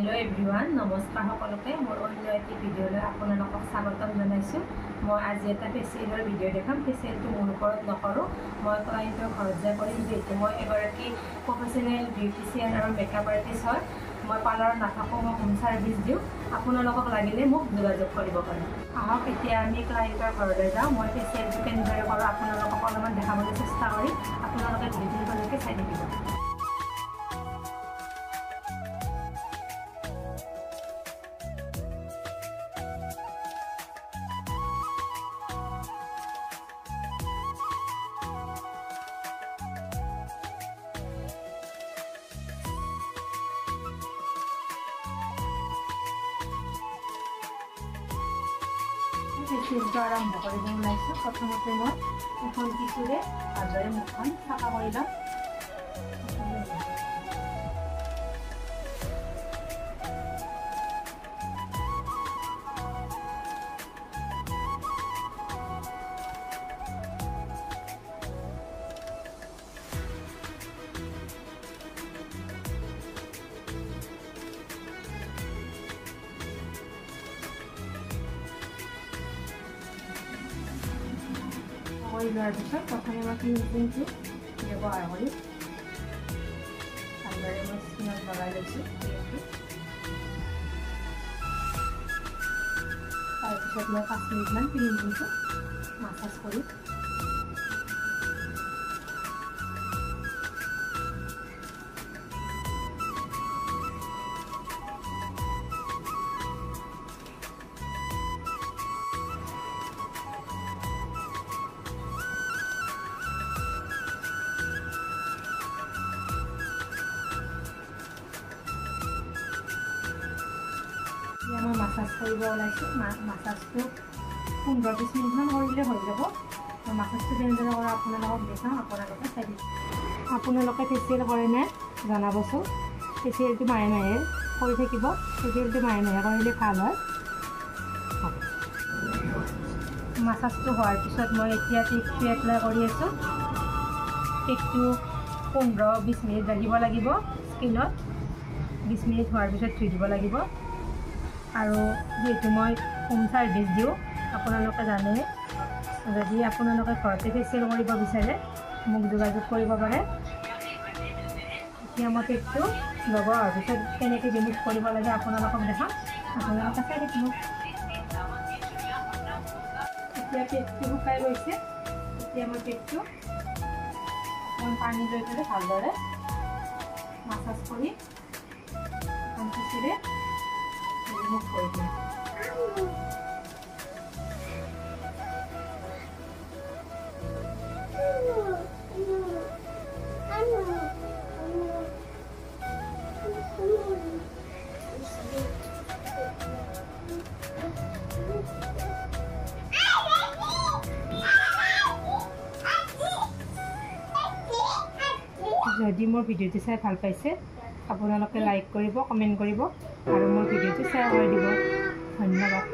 Hello everyone नमस्कार सकलोके मोर अन्य eighty भिडिओले आपनालोকক स्वागतम जनाइछु। मैं आज एटा फेसियलर भिडिओ देखाम। फेसियलটো मोर ओपरत नकरो, मैं क्लाइन्टर घरत जा करिम जेतु मैं एगराकी प्रोफेशनल ब्यूटिशियन और मेकअप आर्टिस्ट হয়। मैं पार्लर नाथाको मैं होम सार्विस दिउ। आपनालोকক लागिले মোক যোগাযোগ কৰিব পাৰে। আহক এতিয়া আমি ক্লাইন্টৰ ঘৰলৈ যাওঁ। মই फेसियलটো কেনেদৰে কৰো आपनालोকক অলপমান দেখাবলৈ চেষ্টা কৰিম। आपनालोকে ভিডিঅ'টোলৈকে চাই থাকিব। फेसियलটো आरम्भ কৰিব ওলাইছো। প্ৰথমতে মই এখন টিচুৰে ভালদৰে মুখখন চাফা কৰি লওঁ। प्रथम मैं क्लिनजिंग व्यवहार कर स्किनत लगा लै मैं 5 मिनिटमान क्लिनजिंग मासाज कर मैं मासाज कर मासाजटो 15-20 मिनिटमान कर हो যাব। मासाजटो केनेदरे करा आपनालोকক देखाम। आपनालोके चाइ आपनालोके फेसियल करे ना जनाबचोन। फेसियलটো माहे माहे কৰি থাকিব। फेसियलটো माहे माहे কৰিলে ভাল হয়। मासाजटो হোৱাৰ পিছত মই এতিয়া টিপটো এপ্লাই কৰি আছো। টিপটো 15-20 মিনিট ৰাখিব লাগিব স্কিনত। 20 মিনিট হোৱাৰ পিছত ধুই দিব লাগিব। और जेतु मैं होम सार्विस दिও आपनालोके जाने यदि आपनालोके घरते फेसियल करिब बिचारे मोक जोगाजोग करिब पारे। এতিয়া মই পেটটো লগোৱাৰ পিছত কেনেকৈ ৰিমুভ কৰিব লাগে आपनालोকক দেখাম। आपनालोके চাই থাকিব। এতিয়া পেটটো শুকাই গৈছে। এতিয়া মই পেটটো অকণ পানী লৈ পেলাই ভালদৰে মাসাজ কৰি কণ্টিচিৰে remove করে দিই। যদি मोर भिडिओटी चाই ভাল পাইছে आपनालोके लाइक करिब, कमेन्ट करिब और मोर भिडिओटी शेयर कर दिब। धन्यवाद।